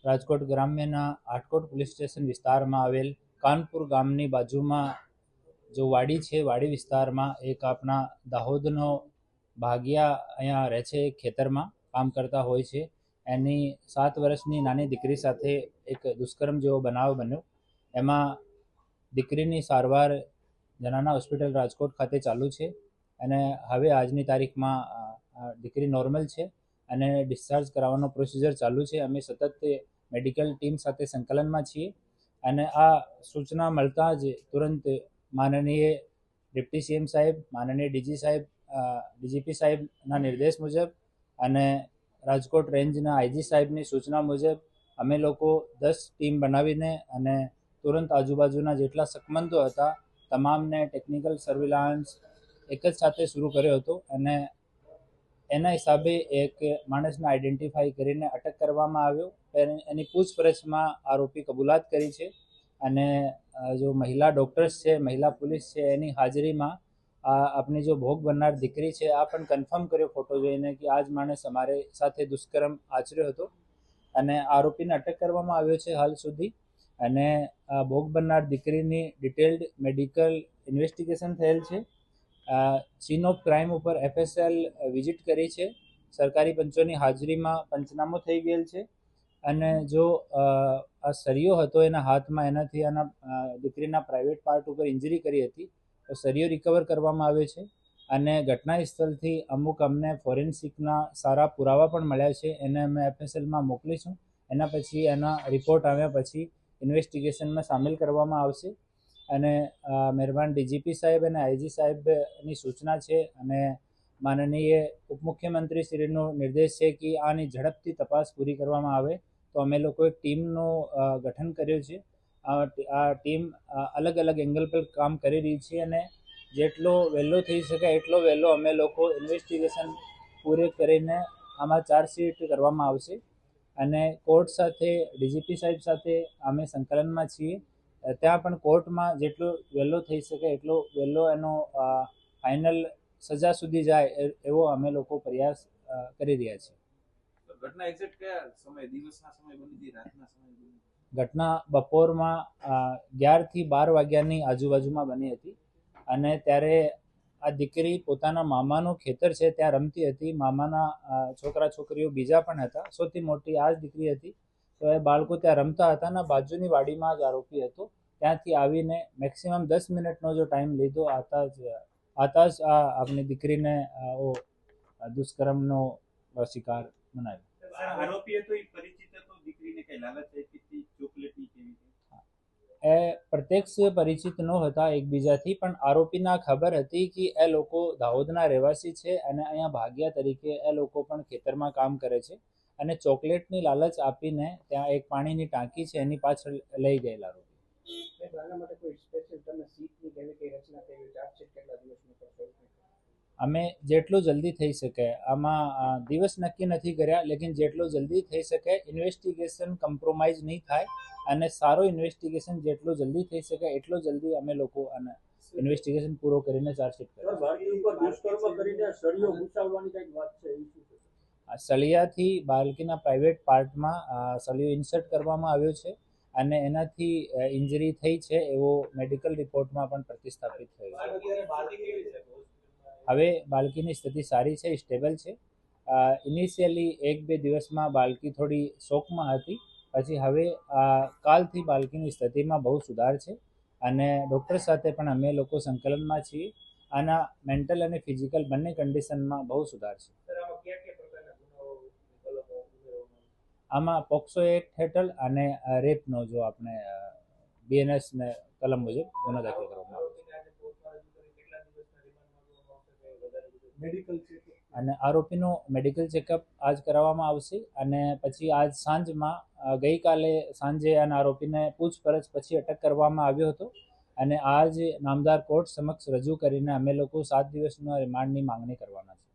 Rajkot ગ્રામ્યના Atkot police station વિસ્તારમાં આવેલ કાનપુર ગામની બાજુમાં જો વાડી છે, વાડી વિસ્તારમાં એક આપણા દાહોદનો ભાગ્યા અહીંયા રહે છે, ખેતરમાં કામ કરતા હોય છે. એની 7 વર્ષની નાની દીકરી સાથે એક દુષ્કર્મ જેવો બનાવ બન્યો. એમાં દીકરીની સારવાર જનાના હોસ્પિટલ રાજકોટ ખાતે ચાલુ છે અને હવે આજની તારીખમાં દીકરી નોર્મલ છે અને ડિસ્ચાર્જ કરાવવાનો પ્રોસિજર ચાલુ છે. અમે સતત મેડિકલ ટીમ સાથે સંકલનમાં છીએ અને આ સૂચના મળતા જ તુરંત માનનીય ડિપ્ટી સીએમ સાહેબ, માનનીય ડીજીપી સાહેબના નિર્દેશ મુજબ અને રાજકોટ રેન્જના આઈજી સાહેબની સૂચના મુજબ અમે લોકો 10 ટીમ બનાવીને અને તુરંત આજુબાજુના જેટલા શકમંદો હતા તમામને ટેકનિકલ સર્વેલન્સ એક જ સાથે શરૂ કર્યો હતો અને એના હિસાબે એક માણસને આઈડેન્ટિફાઈ કરીને અટક કરવામાં આવ્યો. એની પૂછપરછમાં આરોપી કબૂલાત કરી છે અને જો મહિલા ડૉક્ટર્સ છે, મહિલા પોલીસ છે, એની હાજરીમાં આપણી જો ભોગ બનનાર દીકરી છે આ પણ કન્ફર્મ કર્યો ફોટો જોઈને કે આ જ માણસ અમારે સાથે દુષ્કર્મ આચર્યો હતો અને આરોપીને અટક કરવામાં આવ્યો છે હાલ સુધી. અને ભોગ બનનાર દીકરીની ડિટેલ્ડ મેડિકલ ઇન્વેસ્ટિગેશન થયેલ છે. સીન ઓફ ક્રાઇમ ઉપર FSL વિઝિટ કરી છે. સરકારી પંચોની હાજરીમાં પંચનામો થઈ ગયેલ છે અને જો આ સરિયો હતો એના હાથમાં, એનાથી આના દીકરીના પ્રાઇવેટ પાર્ટ ઉપર ઇન્જરી કરી હતી તો સરિયો રિકવર કરવામાં આવ્યો છે અને ઘટના સ્થળથી અમુક અમને ફોરેન્સિકના સારા પુરાવા પણ મળ્યા છે. એને અમે FSLમાં મોકલીશું. એના પછી એના રિપોર્ટ આવ્યા પછી ઇન્વેસ્ટિગેશનમાં સામેલ કરવામાં આવશે અને મહેરબાન ડીજીપી સાહેબ અને આઈજી સાહેબની સૂચના છે અને માનનીય ઉપમુખ્યમંત્રી શ્રીનો નિર્દેશ છે કે આની ઝડપથી તપાસ પૂરી કરવામાં આવે. તો અમે લોકો એક ટીમનું ગઠન કર્યું છે. આ ટીમ અલગ અલગ એંગલ પર કામ કરી રહી છે અને જેટલો વહેલો થઈ શકે એટલો વહેલો અમે લોકો ઇન્વેસ્ટિગેશન પૂરે કરીને આમાં ચાર્જશીટ કરવામાં આવશે અને કોર્ટ સાથે, ડીજીપી સાહેબ સાથે અમે સંકલનમાં છીએ. ત્યાં પણ કોર્ટમાં જેટલો વહેલો થઈ શકે એટલો વહેલો એનો ફાઇનલ સજા સુધી જાય એવો અમે લોકો પ્રયાસ કરી રહ્યા છીએ. ઘટના એક્ઝેક્ટ કયા સમય, દિવસના સમય બની હતી, રાતના સમય બની? ઘટના બપોરમાં 11 થી 12 વાગ્યાની આજુબાજુમાં બની હતી અને ત્યારે આ દીકરી પોતાના મામાનું ખેતર છે ત્યાં રમતી હતી. મામાના છોકરા છોકરીઓ બીજા પણ હતા. સૌથી મોટી આ જ દીકરી હતી. તો એ બાળકો ત્યાં રમતા હતા અને બાજુની વાડીમાં જ આરોપી હતો. ત્યાંથી આવીને મેક્સિમમ 10 મિનિટનો જો ટાઈમ લીધો આતા જ આ આપણી દીકરીને દુષ્કર્મનો શિકાર બનાવ્યો. આરોપી હતો એ પરિચિત હતો, દીકરીને કઈ લાલચ આપી, ચોકલેટની કેવી? એ પ્રત્યક્ષ પરિચિત ન હતા એકબીજાથી, પણ આરોપીના ખબર હતી કે એ લોકો દાહોદના રહેવાસી છે અને અહીંયા ભાગ્યા તરીકે એ લોકો પણ ખેતરમાં કામ કરે છે અને ચોકલેટની લાલચ આપીને ત્યાં એક પાણીની ટાંકી છે એની પાછળ લઈ ગયેલા આરોપી. અમે જેટલું જલ્દી થઈ શકે, આમાં દિવસ નક્કી નથી કર્યા, લેકિન જેટલું જલ્દી થઈ શકે ઇન્વેસ્ટિગેશન કોમ્પ્રોમાઇઝ નહીં થાય અને સારો ઇન્વેસ્ટિગેશન જેટલું જલ્દી થઈ શકે એટલો જલ્દી અમે લોકો અને ઇન્વેસ્ટિગેશન પૂરો કરીને ચાર્જશીટ સળિયાથી બાળકીના પ્રાઇવેટ પાર્ટમાં સળિયો ઇન્સર્ટ કરવામાં આવ્યો છે અને એનાથી ઇન્જરી થઈ છે એવો મેડિકલ રિપોર્ટમાં પણ પ્રતિસ્થાપિત થયો છે. હવે બાળકીની સ્થિતિ સારી છે, સ્ટેબલ છે. ઇનિશિયલી 1-2 દિવસમાં બાળકી થોડી શોકમાં હતી, પછી હવે કાલથી બાળકીની સ્થિતિમાં બહુ સુધાર છે અને ડૉક્ટર સાથે પણ અમે લોકો સંકલનમાં છીએ. આના મેન્ટલ અને ફિઝિકલ બંને કન્ડિશનમાં બહુ સુધાર છે. આમાં પોક્સો એક્ટ હેઠળ અને રેપનો જો આપણે BNS ને કલમ મુજબ ગુનો દાખલ કરવામાં આવે અને આરોપીનો મેડિકલ ચેકઅપ આજ કરાવવામાં આવશે અને પછી આજ સાંજમાં ગઈકાલે સાંજે આના આરોપીને પૂછપરછ પછી અટક કરવામાં આવ્યો હતો અને આજ નામદાર કોર્ટ સમક્ષ રજૂ કરીને અમે લોકો 7 દિવસના રિમાન્ડની માંગણી કરવાના છે.